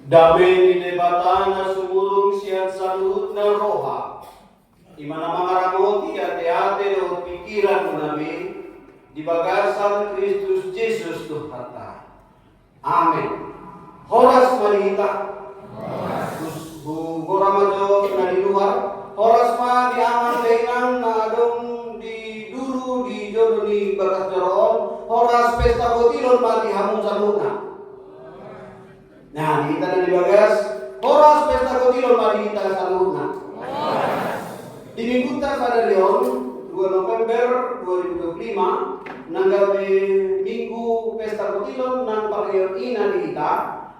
Dame di debatana sumurung siat salut na roha. Imana mangaramoti ate-ate do pikiran nabi di bagasan Kristus Yesus Tuhan. Amin. Horas manita. Terus goramajo na di luar. Horas ma di aman dengan na adong di dulu di jodoh di bagas joron. Horas pesta botilon ma di hamu saluna. Nah, kita di bagas. Horas pesta botilon ma di kita saluna. Di minggu pada Leon 2 November 2025 nanggapi minggu pesta kotilon nang pagayot ina di kita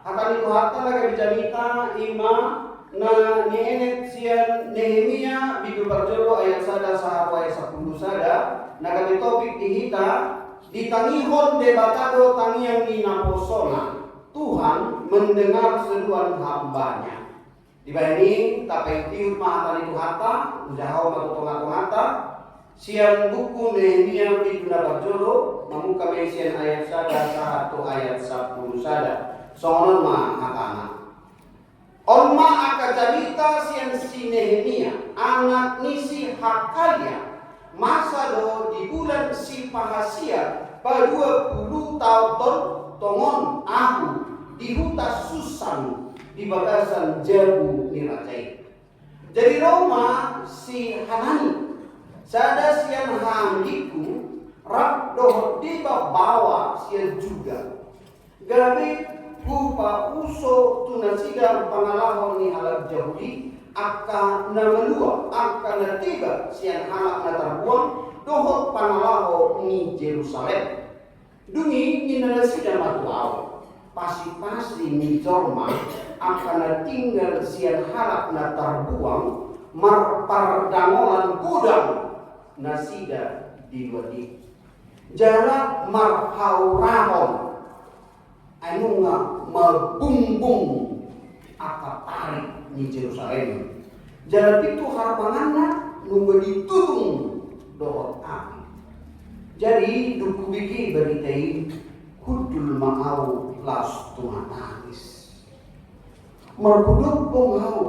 akan itu hatta lagi bicarita ima na nienet sian Nehemia bidu parjolo ayat sada sahapa ayat 10 sada nagami topik di kita ditangihon debatado tangiang ninaposona Tuhan mendengar seruan hambanya. Di bani tapi tiup mata itu hatta jauh mata siang buku Nehemia biduna berjolo mamuka mesian ayat sada satu ayat 10 sada soalnya ma hatana olma aka cerita siang si Nehemia anak nisi Hakalia masa do di bulan si Pahasia pada 20 tahun tongon aku di hutan Susan di bagasan Jabu Nirajai. Jadi Roma si Hanani sada siang hamdiku rak doh di bawa siang juga. Gabi kupa uso tunasida pangalahon ni halak Yahudi akan namelua akan natiba siang halak na terbuang dohot pangalaho ni Jerusalem. Dungi ni nasida matuaw. Pasti ni Roma akan tinggal siang halak na terbuang marpardangolan gudang nasida di wadi jarak marhaurahon anu nga mabumbung akan tarik ni Jerusalem jarak itu harapanganna nunggu ditutung dohot api jadi duku biki beritai kudul mau las tumatangis merkuduk pongau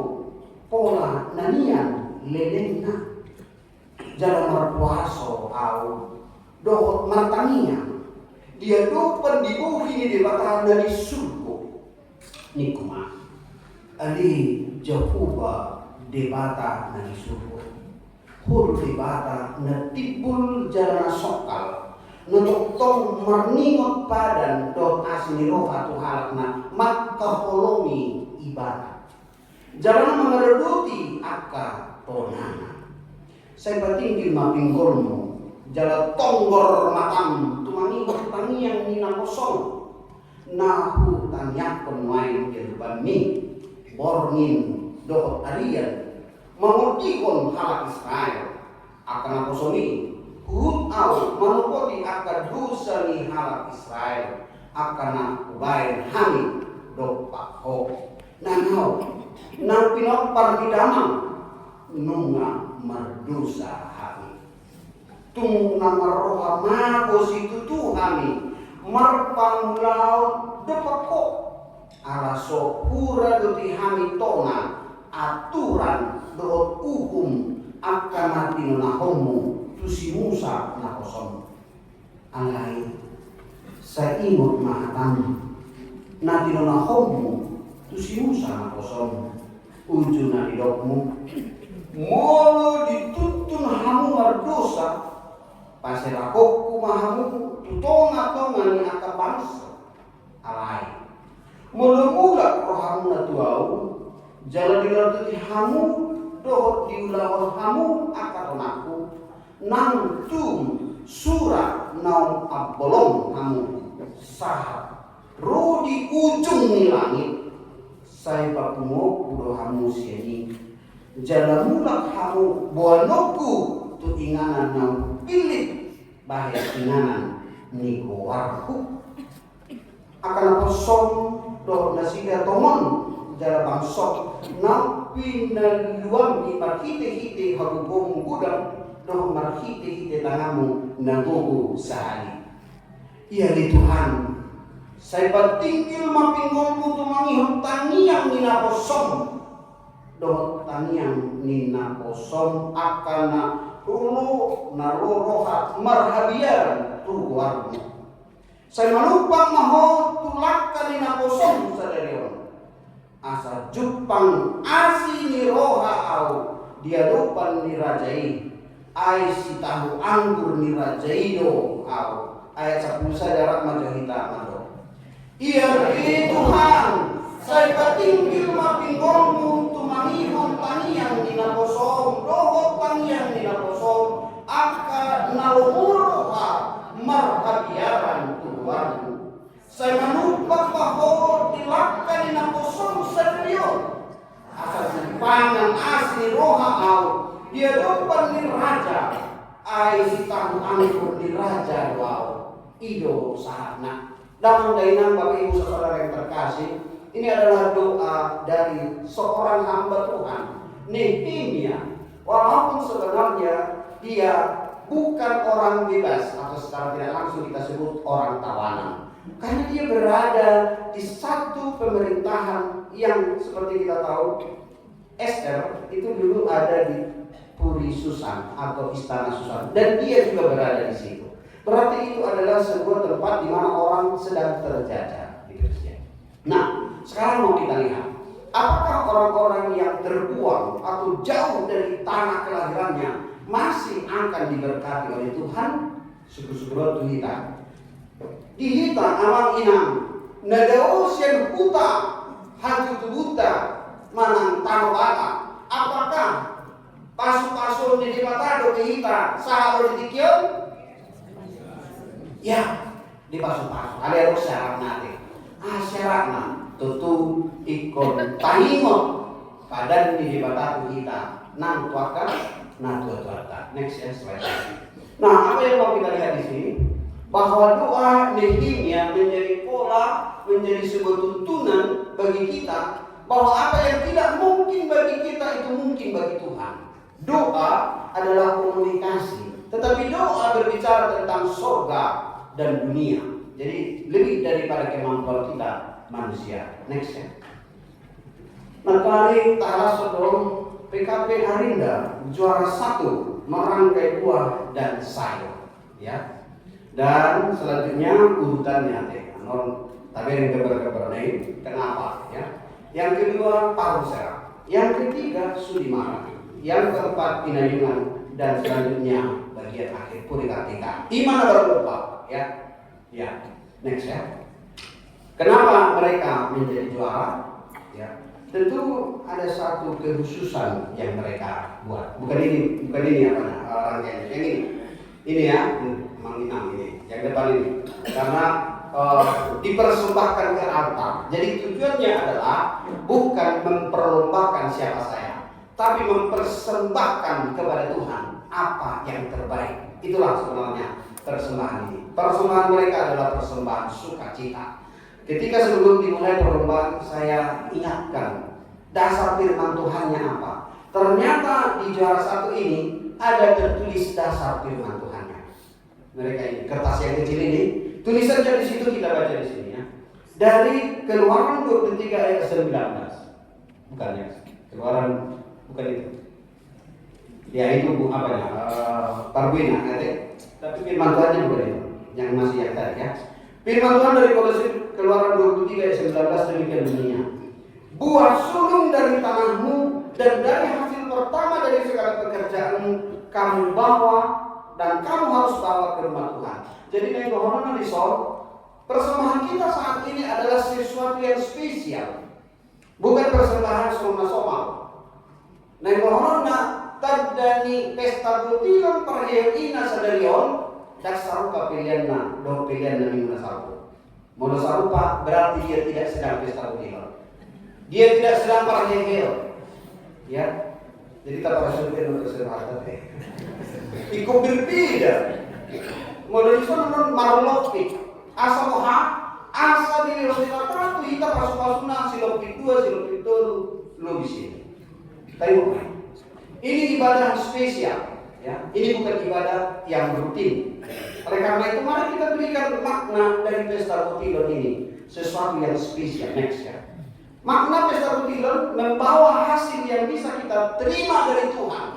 pola nanian lelenna jalan merpuaso au dohot matania dia dopan dibuhi di batang dari surgo nikuma ali jahuba debata dari surgo hur debata natibul jalan sokal nutuk tong marningot padan dot asni roha tuhalakna makaholomi ibadah jalan mengeruduti akka tonana saya batinggi mapinggolmu jalan tonggor matam tumangingot tangiang nina kosong nahu tanyak penwain kehidupan mi borngin dohot arian mengurtikon halak Israel akan aposoni Hud au manupoti akan dosa ni halak Israel akan ubain hamid dopak ho nanau nang pinopar bidamang nunga merdosa hamid tung nama roha magos itu tuhami marpanglau dopak ho alaso pura doti hamid tona aturan dohot hukum akan mati nahomu tu si Musa na kosong alai sa imot mahatang na tinonahom tu si Musa na kosong ujo na didokmu molo ditutun hamu mardosa paselakok kumahamu tutonga-tonga ni aka bangsa alai mula-mula rohamu na tuau jalan dilartuti hamu dohot diulawal hamu aka tonaku nang tum surat naum abolong kamu sah rodi ujung ni langit saya papumo udo hamu siani jalan mulak hamu boanoku tu inganan naum pilih bahaya inganan ni warku akan apa som do nasida tomon jalan bangsok nang pinaluang di marhite-hite harubong gudang doh marhite-hite tangamu nagogo sehari. Ia di Tuhan Saya patingkil mapinggolmu tumangihon taniang nina posom. Dohot taniang nina posom akana ulu narorohat marhabiaran tuwarmu. Saya malupang maho tulakkan nina posom sadarion. Asa jupang asi ni roha au dia lupan ni rajai. Ai si tahu anggur ni rajai do au. Ayat 10 saudara majohita mado. Iya Tuhan, saya patinggil mapinggolmu tumangihon taniang nina posom. Dohot taniang nina posom aka nalumuroha marhabiaran tuwarmu. Saya manupak bahwa dilakkan nina posom sadarion. Asal simpangan asli roha au dia depan ni raja. Ai si tahu anggur ni raja wow. Ido sahatna. Damang dainang Bapak Ibu Saudara yang terkasih, ini adalah doa dari seorang hamba Tuhan, Nehemia. Walaupun sebenarnya dia bukan orang bebas atau secara tidak langsung kita sebut orang tawanan. Karena dia berada di satu pemerintahan yang seperti kita tahu, Esther itu dulu ada di Puri Susan atau Istana Susan, dan dia juga berada di situ. Berarti itu adalah sebuah tempat di mana orang sedang terjajah. Nah, sekarang mau kita lihat, apakah orang-orang yang terbuang atau jauh dari tanah kelahirannya masih akan diberkati oleh Tuhan? Syukur-syukur Tuhan. Dihita amang inang nadao sian puta haju tubuta manang tanobata. Apakah pasu-pasu di batado dihita sahalo ditikyon? Ya, di pasu-pasu ada syarat nanti. Syaratnya tutu ikon tahingot padan di batado kita nang tuakan nang tuata. Next slide. Nah, apa yang mau kita lihat di sini? Bahwa doa Nehemia menjadi pola, menjadi sebuah tuntunan bagi kita bahwa apa yang tidak mungkin bagi kita itu mungkin bagi Tuhan. Doa adalah komunikasi, tetapi doa berbicara tentang surga dan dunia. Jadi lebih daripada kemampuan kita manusia. Next ya. Nah, kali Ta'ala Sodom PKP Arinda juara 1 merangkai buah dan sayur, ya. Dan selanjutnya urutannya tapi yang keber-keber nih, kenapa ya? Yang kedua Parusera, yang ketiga Sudimara, yang keempat Pinayungan, dan selanjutnya bagian akhir Purikatika. Di mana berlupa ya? Ya, next ya. Kenapa mereka menjadi juara? Ya, tentu ada satu kekhususan yang mereka buat. Bukan ini apa rangkaian yang ini. Ini ya, menginang ini, yang depan ini. Karena dipersembahkan ke altar. Jadi tujuannya adalah bukan memperlombakan siapa saya, tapi mempersembahkan kepada Tuhan apa yang terbaik. Itulah sebenarnya persembahan ini. Persembahan mereka adalah persembahan sukacita. Ketika sebelum dimulai perlombaan, saya ingatkan dasar firman Tuhannya apa. Ternyata di juara 1 ini ada tertulis dasar firman Tuhannya. Mereka ini kertas yang kecil ini, tulisannya di situ, kita baca di sini ya. Dari Keluaran 23 ayat 19. Bukan ya, Keluaran bukan itu. Ya itu apa ya? Parwina ada. Tapi firman Tuhannya bukan itu. Yang masih yang tadi ya. Firman Tuhan dari Keluaran 23 ayat 19 demikian bunyinya. Buah sulung dari tanahmu dan dari hasil pertama dari segala pekerjaanmu kamu bawa dan kamu harus bawa ke rumah Tuhan. Jadi dari Tuhan Risol, persembahan kita saat ini adalah sesuatu yang spesial. Bukan persembahan soma-soma. Nah Tuhan tadani pesta butiran perhewina sadarion daksarupa pilihanna do pilihan minggu sarupa. Mono sarupa berarti dia tidak sedang pesta butiran. Dia tidak sedang perhewil. Ya. Jadi kita harus untuk persembahan tadi. Ikut berbeda. Modal itu non marlopik. Asa moha, asa di lotikatratu kita pasu-pasuna silopik 2, silopik 3 lo bisa. Tengok. Ini ibadah spesial, ya. Ini bukan ibadah yang rutin. Oleh karena itu mari kita berikan makna dari pesta Rutilon ini sesuatu yang spesial. Next ya. Makna pesta Rutilon membawa hasil yang bisa kita terima dari Tuhan.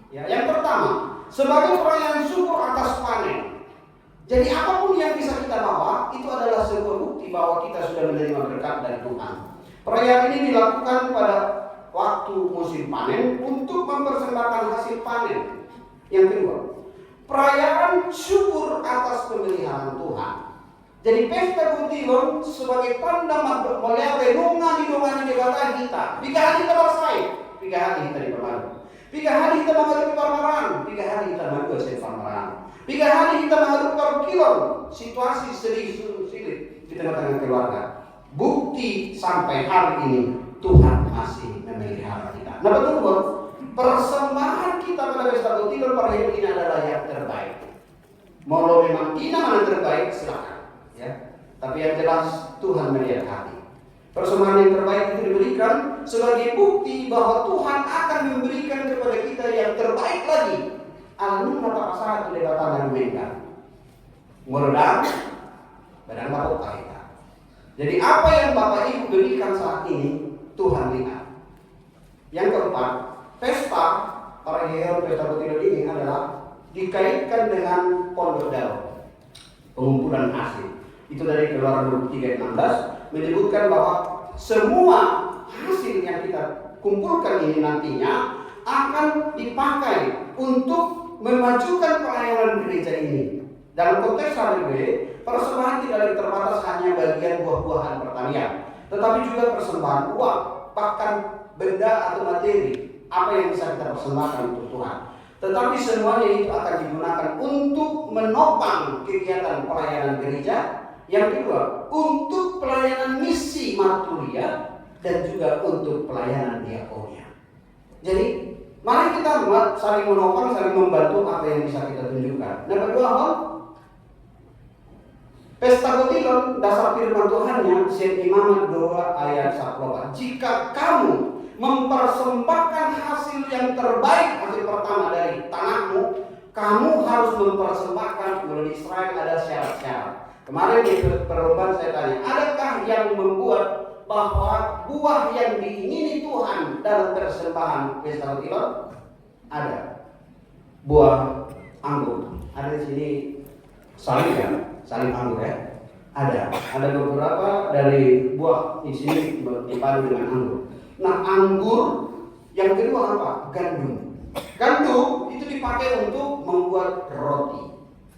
Ya, yang pertama, sebagai perayaan syukur atas panen. Jadi apapun yang bisa kita bawa itu adalah sebuah bukti bahwa kita sudah menerima berkat dari Tuhan. Perayaan ini dilakukan pada waktu musim panen untuk mempersembahkan hasil panen. Yang kedua, perayaan syukur atas pemeliharaan Tuhan. Jadi pesta Rutilon sebagai tanda melihat renungan di dewata kita. 3 hari kita bersai, 3 hari kita dipermalu. 3 hari kita menghadapi permaraan, 3 hari kita menghadapi permaraan. 3 hari kita menghadapi perkilon, situasi sulit di tengah-tengah keluarga. Bukti sampai hari ini Tuhan masih memelihara kita. Nah betul, persembahan kita pada pesta Rutilon perayaan ini adalah yang terbaik. Mau memang kita mana terbaik silakan. Ya, tapi yang jelas Tuhan melihat hati. Persembahan yang terbaik itu diberikan sebagai bukti bahwa Tuhan akan memberikan kepada kita yang terbaik lagi. Alun kata pasangan itu debatan dan mengan. Meredam, badan bapak kita. Jadi apa yang Bapak Ibu berikan saat ini Tuhan lihat. Yang keempat, pesta perayaan pesta Rutilon ini adalah dikaitkan dengan pondok daun, pengumpulan hasil. Itu dari Keluaran 23:16 menyebutkan bahwa semua hasil yang kita kumpulkan ini nantinya akan dipakai untuk memajukan pelayanan gereja ini. Dalam konteks HDB, persembahan tidak terbatas hanya bagian buah-buahan pertanian, tetapi juga persembahan uang, bahkan benda atau materi, apa yang bisa kita persembahkan untuk Tuhan. Tetapi semuanya itu akan digunakan untuk menopang kegiatan pelayanan gereja. Yang kedua, untuk pelayanan misi marturia dan juga untuk pelayanan diakonia. Jadi, mari kita buat saling menopang, saling membantu apa yang bisa kita tunjukkan. Nah, kedua hal, pesta Rutilon dasar firman Tuhannya, Syed Imamat 2 ayat 1. Jika kamu mempersembahkan hasil yang terbaik, hasil pertama dari tanahmu, kamu harus mempersembahkan. Menurut Israel ada syarat-syarat. Kemarin di perlombaan saya tanya, adakah yang membuat bahwa buah yang diingini Tuhan dalam persembahan pesta Rutilon? Ada. Buah anggur. Ada di sini saling ya, saling anggur ya. Ada beberapa dari buah di sini dipadu dengan anggur. Nah, anggur yang kedua apa? Gandum. Gandum itu dipakai untuk membuat roti.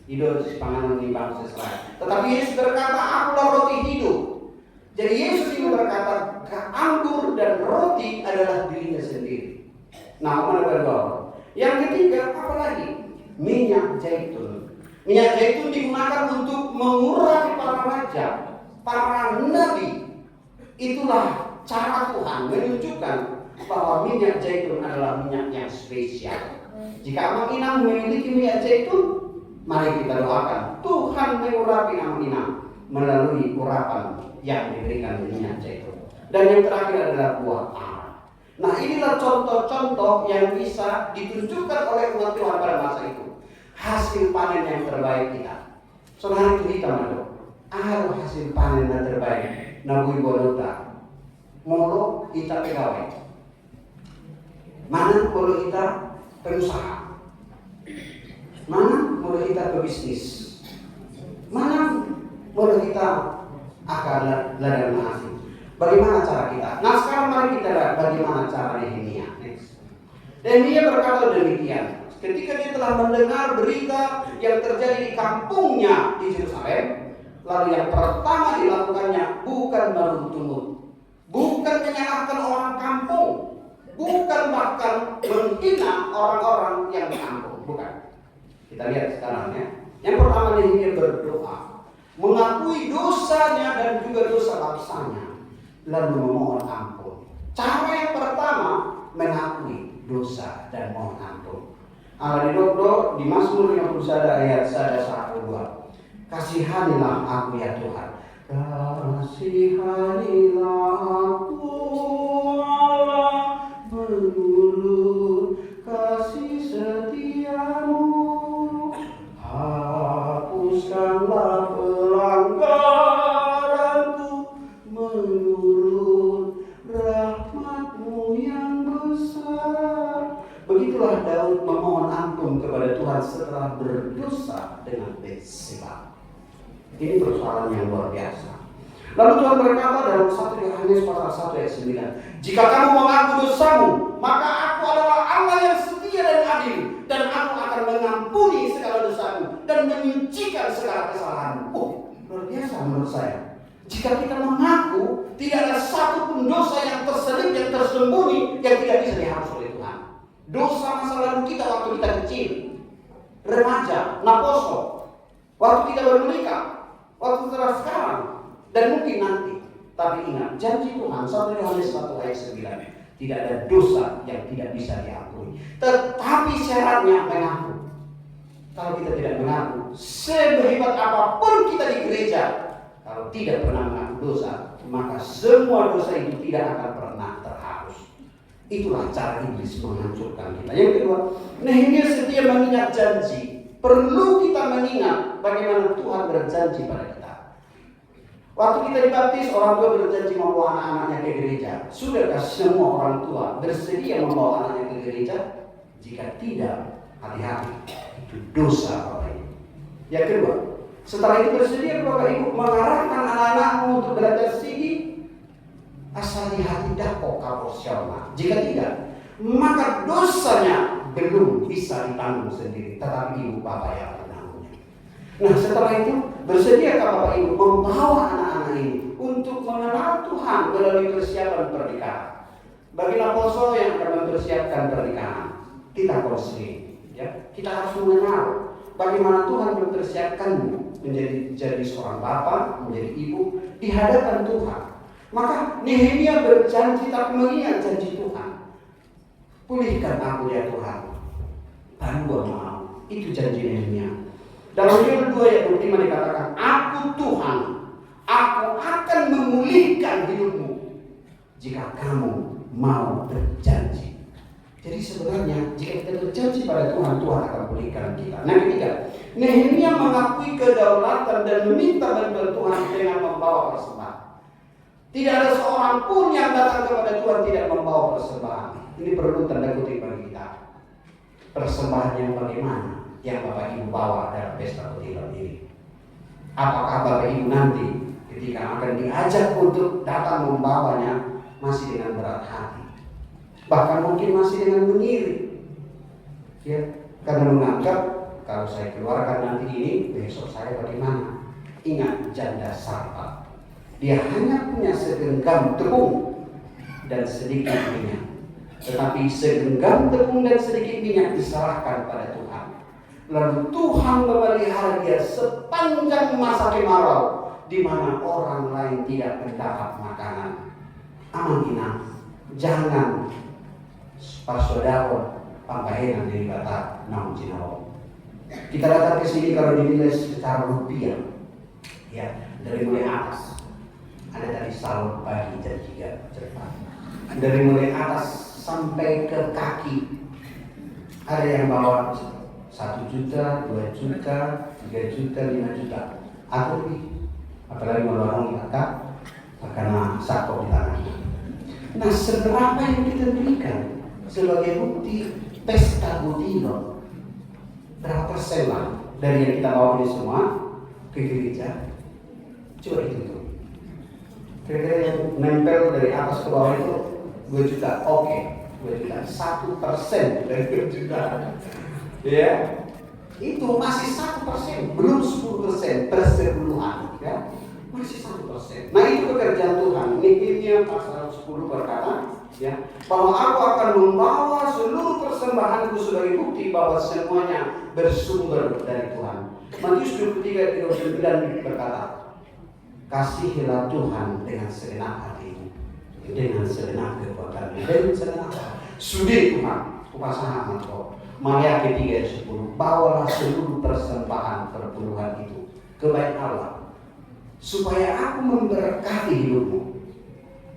Hidup panganan di bangsa Israel. Tetapi Yesus berkata, akulah roti hidup. Jadi Yesus ini berkata, anggur dan roti adalah dirinya sendiri. Nah, mana berdua? Yang ketiga, apa lagi? Minyak zaitun. Minyak zaitun digunakan untuk mengurapi para raja, para nabi. Itulah cara Tuhan menunjukkan bahwa minyak zaitun adalah minyak yang spesial. Jika Amang Inang memiliki minyak zaitun, mari kita doakan Tuhan mengurapi Amang Inang melalui urapan yang diberikan minyak zaitun. Dan yang terakhir adalah buah ara. Nah, inilah contoh-contoh yang bisa ditunjukkan oleh umat Tuhan pada masa itu. Hasil panen yang terbaik kita. Saudara itu kita mana? Hasil panen yang terbaik. Nabui bonota. Molo kita pegawai. Mana molo kita pengusaha? Mana mulai kita berbisnis? Mana mulai kita akan ladang hasil? Bagaimana cara kita? Nah, sekarang mari kita lihat bagaimana cara Nehemia. Nehemia berkata demikian. Ketika dia telah mendengar berita yang terjadi di kampungnya di Yerusalem, lalu yang pertama dilakukannya bukan menuntut, bukan menyalahkan orang kampung, bukan bahkan menghina orang-orang yang di kampung, bukan. Kita lihat sekarang ya. Yang pertama Nehemia berdoa, mengakui dosanya dan juga dosa bangsanya, lalu memohon ampun. Cara yang pertama mengakui dosa dan mohon ampun. Allah didokdo di Mazmur 51 ayat 1-2. Kasihanilah aku ya Tuhan. Kasihanilah aku Allah menurut kasih setiamu. Hapus Betseba. Ini persoalan yang luar biasa. Lalu Tuhan berkata dalam 1 Yohanes pasal 1 ayat 9, jika kamu mengaku dosamu, maka aku adalah Allah yang setia dan adil, dan aku akan mengampuni segala dosamu dan menyucikan segala kesalahanmu. Oh, luar biasa menurut saya. Jika kita mengaku, tidak ada satu pun dosa yang terselip, yang tersembunyi, yang tidak bisa dihapus oleh Tuhan. Dosa masa lalu kita waktu kita kecil, remaja, naposo, waktu kita baru menikah, waktu setelah sekarang, dan mungkin nanti. Tapi ingat, janji Tuhan 1 Yohanes 1 ayat 9, tidak ada dosa yang tidak bisa diampuni. Tetapi syaratnya mengaku. Kalau kita tidak mengaku, sehebat apapun kita di gereja, kalau tidak pernah mengaku dosa, maka semua dosa itu tidak akan pernah terhapus. Itulah cara iblis menghancurkan kita. Yang kedua, Nehemia setia mengingat janji. Perlu kita mengingat bagaimana Tuhan berjanji pada kita. Waktu kita dibaptis, orang tua berjanji membawa anak-anaknya ke gereja. Sudahkah semua orang tua bersedia membawa anaknya ke gereja? Jika tidak, hati-hati, itu dosa Bapak Ibu. Yang kedua, setelah itu bersedia Bapak Ibu mengarahkan anak-anakmu untuk belajar sini, asal di hati dapok proporsional. Jika tidak, maka dosanya belum bisa ditanggung sendiri, tetapi ibu bapak yang menanggungnya. Nah, setelah itu bersediakah Bapak Ibu membawa anak-anak ini untuk mengenal Tuhan melalui persiapan pernikahan? Bagi naposo yang akan mempersiapkan pernikahan, kita konseling, ya. Kita harus mengenal bagaimana Tuhan mempersiapkanmu menjadi seorang bapak, menjadi ibu di hadapan Tuhan. Maka Nehemia berjanji tapi mengingat janji Tuhan. Pulihkan aku ya Tuhan, baru gua mau. Itu janji Nehemia. Dalam Yoel 2 ayat 25 dikatakan, aku Tuhan, aku akan memulihkan hidupmu jika kamu mau berjanji. Jadi sebenarnya jika kita berjanji pada Tuhan, Tuhan akan pulihkan kita. Nah, ketiga, Nehemia mengakui kedaulatan dan meminta bantuan Tuhan dengan membawa persembahan. Tidak ada seorang pun yang datang kepada Tuhan tidak membawa persembahan. Ini perlu tanda kutip bagi kita. Persembahan yang bagaimana yang Bapak Ibu bawa dalam pesta kutilan ini? Apakah Bapak Ibu nanti ketika akan diajak untuk datang membawanya masih dengan berat hati, bahkan mungkin masih dengan mengiri, ya, karena menganggap kalau saya keluarkan nanti ini besok saya bagaimana? Ingat janda Sarpat, dia hanya punya segenggam tepung dan sedikit minyak, tetapi segenggam tepung dan sedikit minyak diserahkan pada Tuhan. Lalu Tuhan memelihara dia sepanjang masa kemarau, di mana orang lain tidak mendapat makanan. Amanina, jangan pasodao pampahenan dari kata namun jinao. Kita datang ke sini kalau dinilai secara rupiah, ya, dari mulai atas. Ada tadi salon pagi jam 3 cepat. Dari mulai atas sampai ke kaki. Ada yang bawa 1 juta, 2 juta, 3 juta, 5 juta, atau lebih. Apalagi melarang kakak karena sako di tangannya. Nah, seberapa yang kita berikan sebagai bukti pesta Budino? Berapa persen lah dari yang kita bawa ini semua ke gereja? Coba hitung. Kira-kira yang nempel dari atas ke bawah itu 2 juta, oke, 2 juta, 1% dari 2 juta, ya, itu masih 1%, belum 10% persebulan, ya, masih 1%. Nah, itu pekerjaan Tuhan. Nehemia pasal 10 berkata, ya, bahwa aku akan membawa seluruh persembahanku sebagai bukti bahwa semuanya bersumber dari Tuhan. Matius 23:29 berkata, kasihilah Tuhan dengan segenap hatimu, dengan segenap kekuatanmu, dengan segenap sudi Tuhan, upasaha engkau. Maliaki 3:10, bawalah seluruh persembahan perpuluhan itu ke bait Allah, supaya aku memberkati hidupmu.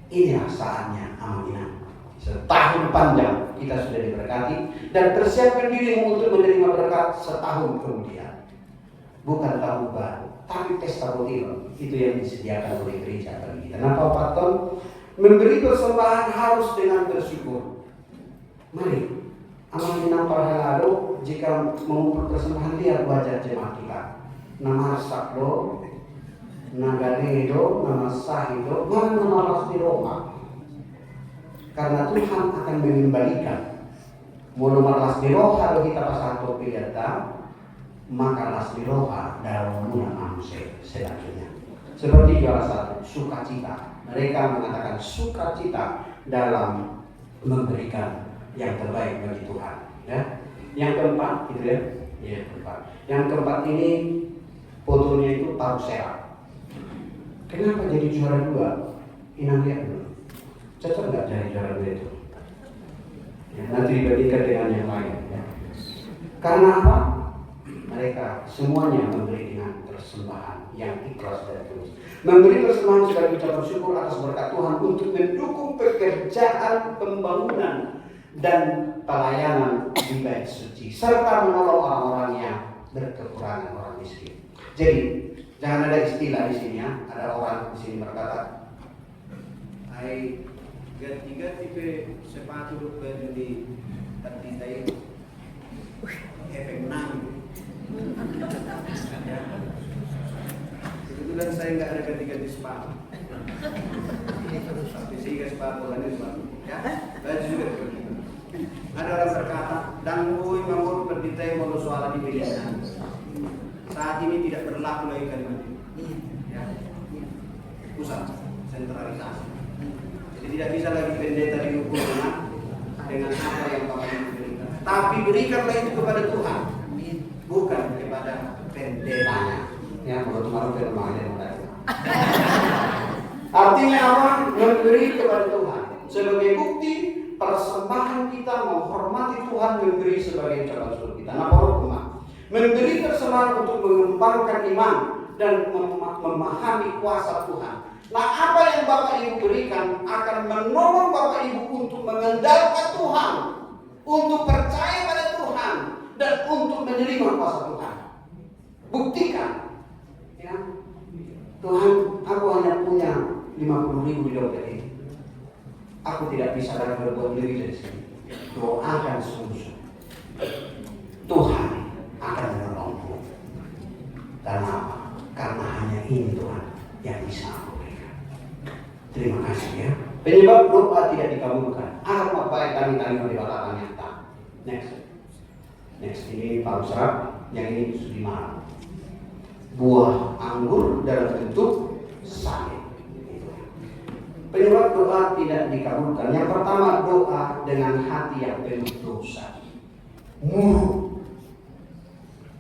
Inilah saatnya, amanah. Setahun panjang kita sudah diberkati, dan persiapkan dirimu untuk menerima berkat setahun kemudian. Bukan tahun baru, tapi pesta Budino itu yang disediakan oleh gereja bagi kita. Nah, Pak Ton, memberi persembahan harus dengan bersyukur. Mari, amal nampak lalu jika mengumpul persembahan, lihat wajah jemaat kita. nama saklo, naganedo, nama sahido, nama lasdiroha. Karena Tuhan akan mengembalikan. Mau nomor lasdiroha lo kita pasal topiata, maka lasdiroha dalam muna manusia selanjutnya. Seperti juara 1, sukacita. Mereka mengatakan sukacita dalam memberikan yang terbaik bagi Tuhan. Ya. Yang keempat, gitu ya. Yang keempat. Yang keempat ini fotonya itu taruh serap. Kenapa jadi juara 2? Inang lihat dulu. Cocok nggak jadi juara 2 itu? Ya, nanti dibandingkan dengan yang lain. Ya. Karena apa? Mereka semuanya memberi dengan persembahan yang ikhlas dan tulus. Memberi persembahan sebagai ucapan syukur atas berkat Tuhan untuk mendukung pekerjaan pembangunan dan pelayanan di bait suci serta menolong orang-orang yang berkekurangan, orang miskin. Jadi jangan ada istilah di sini ya. Ada orang di sini berkata, "Hai, ganti-ganti pe sepatu baju di tertinta itu efek menang." Ya. Kebetulan saya nggak ada ganti-ganti sepatu. Tapi sehingga sepatu kan sepatu. Ya, baju juga begitu. Ada orang berkata, "Dan boy manggur berdita mau soal di pilihan." Saat ini tidak berlaku lagi kalimat ini. Ya. Pusat sentralisasi. Jadi tidak bisa lagi pendeta diukur dengan apa yang Bapak Ibu berikan. Tapi berikanlah itu kepada Tuhan, bukan kepada pendetanya. Ya, menurut malu firman yang artinya apa? Memberi kepada Tuhan. Sebagai bukti persembahan kita menghormati Tuhan, memberi sebagai ucapan syukur kita. Nah, memberi persembahan untuk mengembangkan iman dan memahami kuasa Tuhan. Nah, apa yang Bapak Ibu berikan akan menolong Bapak Ibu untuk mengandalkan Tuhan, untuk percaya pada Tuhan, dan untuk menerima kuasa Tuhan. Buktikan, ya, Tuhan, aku hanya punya 50.000 di dompet ini. Aku tidak bisa lagi berbuat lebih dari sini. Doakan sungguh-sungguh. Tuhan akan menolongmu. Karena apa? Karena hanya ini Tuhan yang bisa aku berikan. Terima kasih ya. Penyebab doa tidak dikabulkan. Apa baik kami terima di batasan nyata. Next ini paru serap, yang ini susu dimana. Buah anggur dalam bentuk salib. Penyebab doa tidak dikabulkan. Yang pertama, doa dengan hati yang penuh dosa, muruk,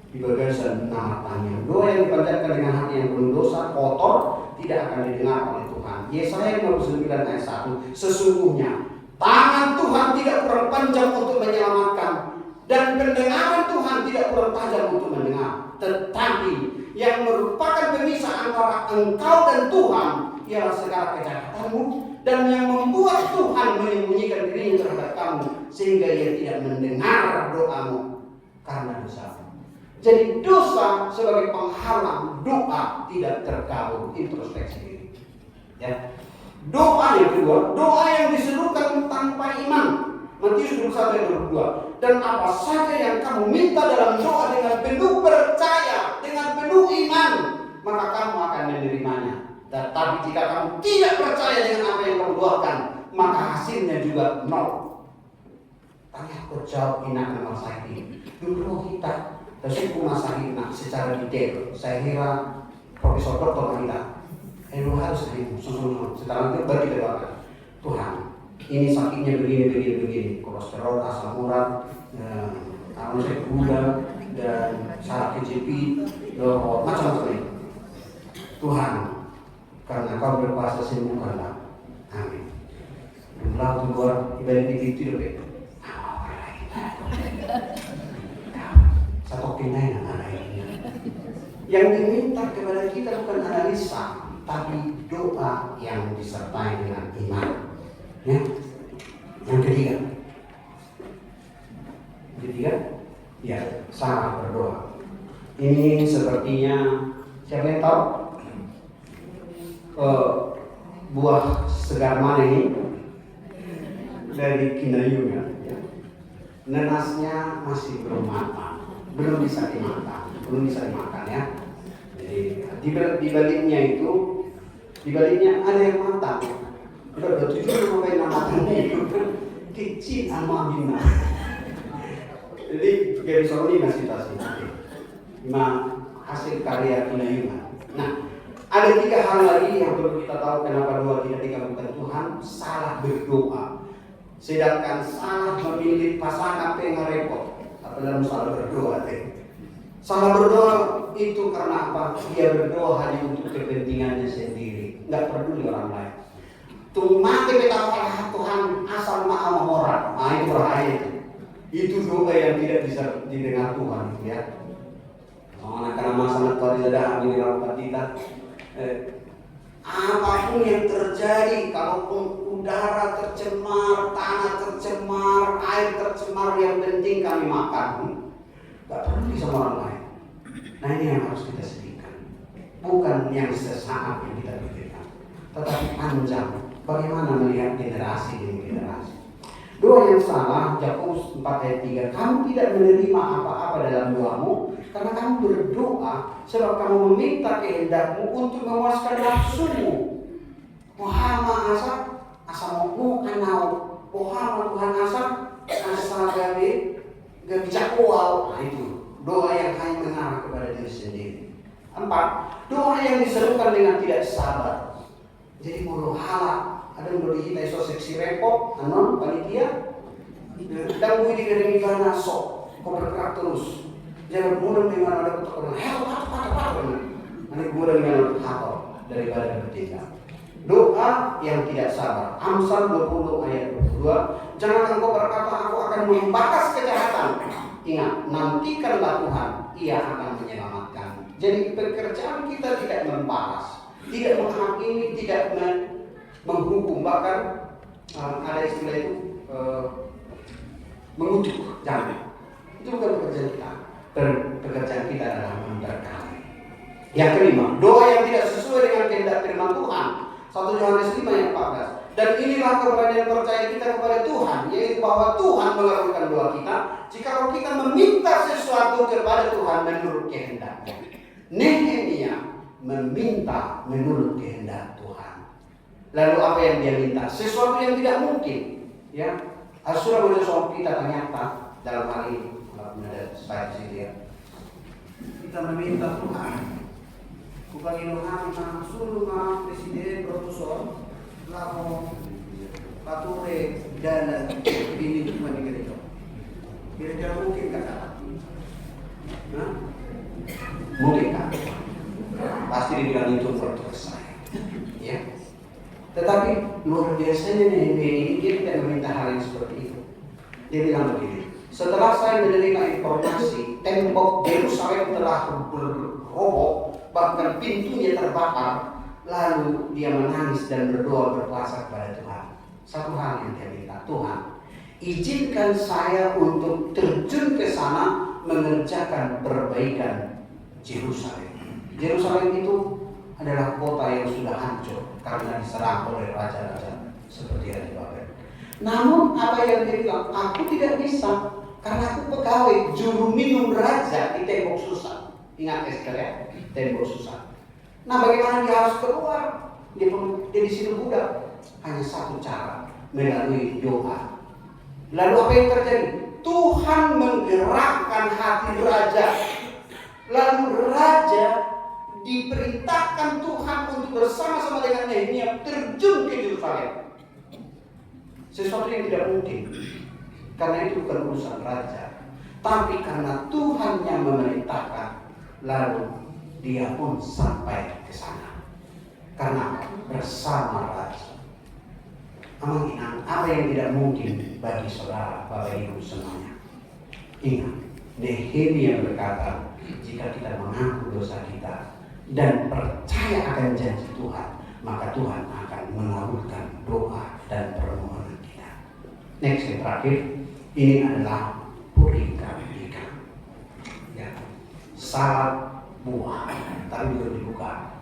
di bagasan nama tanya. Doa yang dipanjatkan dengan hati yang penuh dosa, kotor, tidak akan didengar oleh Tuhan. Yesaya 59 ayat 1. Sesungguhnya tangan Tuhan tidak kurang panjang untuk menyelamatkan, dan pendengaran Tuhan tidak kurang tajam untuk mendengar. Tetapi yang merupakan pemisah antara engkau dan Tuhan ialah segala kejahatanmu, dan yang membuat Tuhan menyembunyikan dirinya terhadap kamu sehingga ia tidak mendengar doamu karena dosamu. Jadi dosa sebagai penghalang doa tidak terkabul. Introspeksi diri. Ya. Doa yang kedua, doa yang diserukan tanpa iman. Matius 21 ayat 22. Dan apa saja yang kamu minta dalam doa dengan penuh percaya, dengan penuh iman, maka kamu akan menerimanya. Tetapi jika kamu tidak percaya dengan apa yang kamu doakan, maka hasilnya juga nol. Tanya aku jawab inak nama saya ini. Dulu kita terus masahin secara detail. Saya kira Profesor Doktor kita. Lu harus ini susun. Setelah itu baru kita doakan. Tuhan, ini sakitnya begini. Kolesterol, asam urat, gula, dan saraf kejepit, macam-macam ini. Tuhan, karena kau berkuasa sembuhkanlah. Amin. Lalu keluar ibadah itu deh. Satu pinai yang diminta kepada kita bukan analisa, tapi doa yang disertai dengan iman. Ya. Yang ketiga, ya, salah berdoa. Ini sepertinya siapa yang tahu? Buah segar mana ini? Dari kinayunya. Ya. Nenasnya masih belum matang, belum bisa dimakan ya. di baliknya ada yang matang. Udah 7 sampai 6 matang itu kecil sama bina. Jadi garis ini masih tasik. Hasil karya Kinayungan. Nah, ada 3 hal lagi yang perlu kita tahu kenapa doa tidak dikabulkan Tuhan. Salah berdoa. Sedangkan salah memilih pasangan yang repot. Apa dalam salah berdoa deh. Salah berdoa itu karena apa? Dia berdoa hanya untuk kepentingannya sendiri, nggak peduli orang lain. Tuh mati kita Allah Tuhan asal maaf orang. Nah itu berbahaya itu. Itu doa yang tidak bisa didengar Tuhan, ya. Soalnya karena masalah Tuhan tidak ada mengenal kita. Apapun yang terjadi, kalaupun udara tercemar, tanah tercemar, air tercemar, yang penting kami makan. Gak peduli sama orang lain. Nah ini yang harus kita sedihkan. Bukan yang sesaat yang kita pikirkan, tetapi panjang. Bagaimana melihat generasi demi generasi. Doa yang salah, Yakobus 4 ayat 3. Kamu tidak menerima apa-apa dalam doamu karena kamu berdoa sebab kamu meminta kehendakmu untuk memuaskan nafsumu. Wahama asal mau anau. Wahama Tuhan asal gawe jakwal. Nah itu doa yang hanya mengarah kepada diri sendiri. 4. Doa yang diserukan dengan tidak sabar. Jadi mulu halak. Ada yang berhita iso seksi repot, anon panitia. Dan gue dikering ibadah sok, kau bergerak terus. Jangan mudah dengan ada ketukuran. Nanti mudah dengan hakor daripada bertindak. Doa yang tidak sabar. Amsal 20 ayat 22. Jangan engkau berkata aku akan membakas kejahatan. Ingat, nantikanlah Tuhan, Ia akan menyelamatkan. Jadi pekerjaan kita tidak membalas, tidak menghakimi, tidak menghukum, bahkan ada istilah itu mengutuk, jangan. Itu bukan pekerjaan kita. Pekerjaan kita adalah memberkati. Yang kelima, doa yang tidak sesuai dengan kehendak firman Tuhan. 1 Yohanes 5 ayat 14. Dan inilah keberadaan percaya kita kepada Tuhan, yaitu bahwa Tuhan mengabulkan doa kita jika kita meminta sesuatu kepada Tuhan menurut kehendaknya. Nehemia meminta menurut kehendak Tuhan. Lalu apa yang dia minta? Sesuatu yang tidak mungkin, ya. Asura boleh soal kita ternyata dalam hal ini, kalau ada slide di sini ya. Kita meminta Tuhan. Bukan Tuhan suruh presiden profesor lalu pature dana ini cuma di gereja. Kira-kira mungkin kata? Mungkin kan? Pasti dibilang itu selesai, ya. Tetapi luar biasanya ini dia tidak meminta hal yang seperti itu. Dia bilang begini, setelah saya menerima informasi tembok Yerusalem telah roboh, bahkan pintunya terbakar, lalu dia menangis dan berdoa berpuasa kepada Tuhan. Satu hal yang dia minta, Tuhan, izinkan saya untuk terjun ke sana mengerjakan perbaikan Yerusalem. Yerusalem itu adalah kota yang sudah hancur karena diserang oleh raja-raja seperti Raja Babel. Namun apa yang dia bilang, aku tidak bisa karena aku pegawai juru minum raja di tembok Susan. Ingat Esther ya, tembok Susan. Nah bagaimana dia harus keluar? Dia di situ budak. Hanya satu cara, melalui doa. Lalu apa yang terjadi? Tuhan menggerakkan hati raja. Lalu raja diperintahkan Tuhan untuk bersama-sama dengan Nehemia terjun ke Yerusalem. Sesuatu yang tidak mungkin, karena itu bukan urusan raja, tapi karena Tuhan yang memerintahkan, lalu dia pun sampai ke sana. Karena bersama raja. Aman, apa yang tidak mungkin bagi saudara, Bapak Ibu semuanya. Ingat, Nehemia berkata, jika kita mengaku dosa kita dan percaya akan janji Tuhan, maka Tuhan akan mengabulkan doa dan permohonan kita. Next yang terakhir, ini adalah purika ikan. Ya, salad buah, tapi belum dibuka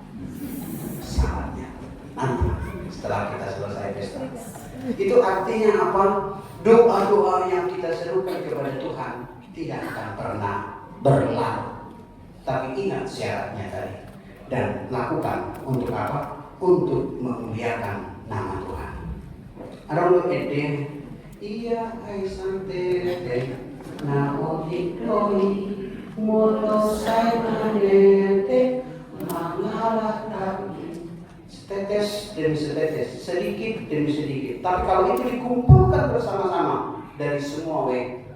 saladnya. Nanti setelah kita selesai pesta. Itu artinya apa? Doa-doa yang kita serukan kepada Tuhan tidak akan pernah berlalu. Tapi ingat syaratnya tadi. dan lakukan untuk apa? Untuk memuliakan nama Tuhan. Ada orang ede, iya ai sante na odikoi molo sai manete mangalatan setetes demi setetes, sedikit demi sedikit. Tapi kalau itu dikumpulkan bersama-sama dari semua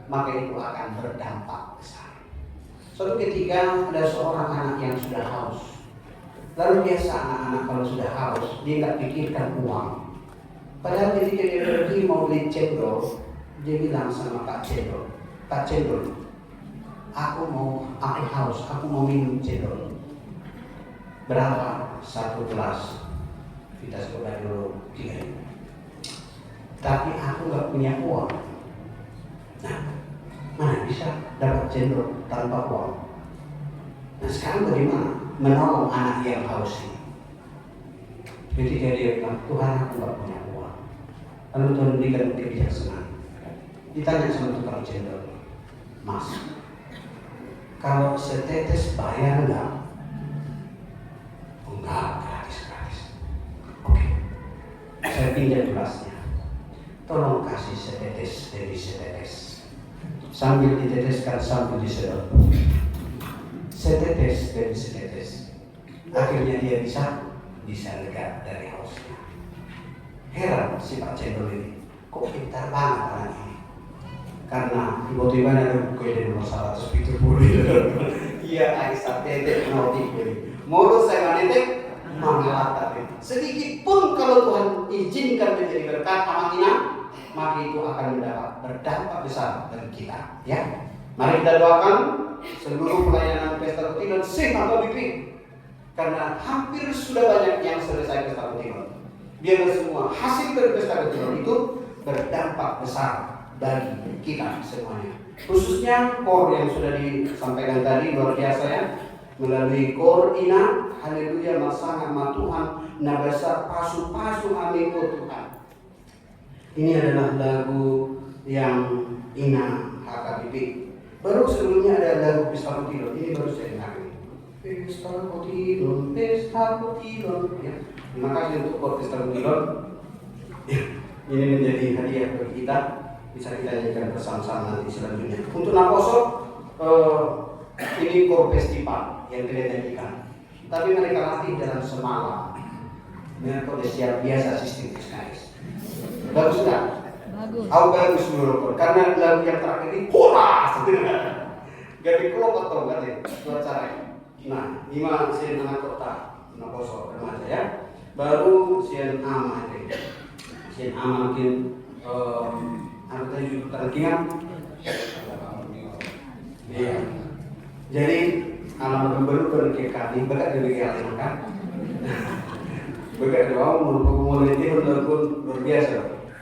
maka itu akan berdampak besar. Suatu ketika ada seorang anak yang sudah haus. Lalu biasa anak-anak kalau sudah haus, dia nggak pikirkan uang. Padahal ketika dia pergi mau beli cendol, dia bilang sama Pak Cendol, Pak Cendol, aku haus, aku mau minum cendol. Berapa? 1 gelas. Kita coba dulu 3.000. Tapi aku nggak punya uang. Nah, mana bisa dapat cendol tanpa uang? Nah sekarang bagaimana menolong anak yang haus ini? Ketika dia bilang, Tuhan aku nggak punya uang. Lalu Tuhan berikan kebijaksanaan. Ditanya sama tukang cendol, Mas, kalau setetes bayar nggak? Enggak, gratis. Oke, saya pinjam gelasnya. Tolong kasih setetes dari setetes. Sambil diteteskan sambil disedot. Setetes dari setetes. Akhirnya dia bisa lega dari hausnya. Heran si Pak Cendol ini, kok pintar banget orang ini. Karena tiba-tiba ada buku di nomor 170. Iya, Aisyah tetek mau dikui. Mulu saya manetek mengalatan. Sedikit pun kalau Tuhan izinkan menjadi berkat amanina, maka itu akan berdampak besar bagi kita. Ya, mari kita doakan seluruh pelayanan Pesta Kutilan sehat bibi. Karena hampir sudah banyak yang selesai Pesta Kutilan. Biarlah semua hasil dari Pesta Kutilan itu berdampak besar bagi kita semuanya. Khususnya kor yang sudah disampaikan tadi luar biasa ya. Melalui kor ina, haleluya masangat Tuhan, nabasa pasu-pasu amiku Tuhan. Ini adalah lagu yang ina HKBP. Baru sebelumnya ada lagu Pesta Kutilan. Ini baru saya dengar. Pesta Kutilan, Pesta Kutilan. Ya. Terima kasih untuk kor Pesta Kutilan. Ya. Ini menjadi hadiah bagi kita. Bisa kita nyanyikan bersama-sama nanti selanjutnya. Untuk Naposo, ini kor festival yang kita nyanyikan. Tapi mereka latih dalam semalam. Mereka sudah siap biasa sistem guys. Bagus tak? Bagus. Aku bagus dulu karena lagu yang terakhir ini kuras. Gak dikelopot tau gak deh buat cara. Nah, ini mah sian anak kota, Naposo remaja ya. Baru sian ama deh. Sian ama mungkin aku tadi juga terkingat. Iya. Jadi alamat baru berkekali berkat dari kalian kan. Berkat doa mulai itu luar biasa.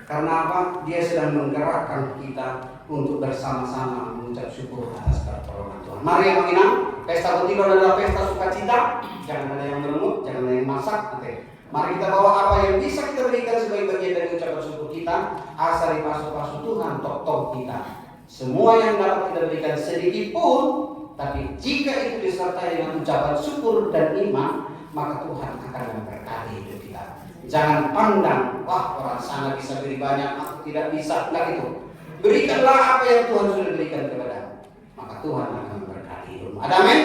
Karena apa? Dia sedang menggerakkan kita untuk bersama-sama mengucap syukur atas pertolongan Tuhan. Mari yang menginap, Pesta Kutilan adalah pesta sukacita. Jangan ada yang merengut, jangan ada yang masak. Mari kita bawa apa yang bisa kita berikan sebagai bagian dari ucapan syukur kita. Asal pasu-pasu Tuhan tok kita. Semua yang dapat kita berikan sedikit pun, tapi jika itu disertai dengan ucapan syukur dan iman, maka Tuhan akan memberkati hidup kita. Jangan pandang, wah orang sana bisa beri banyak, aku tidak bisa, enggak itu. Berikanlah apa yang Tuhan sudah berikan kepada, maka Tuhan akan memberkati hidupmu. Amin.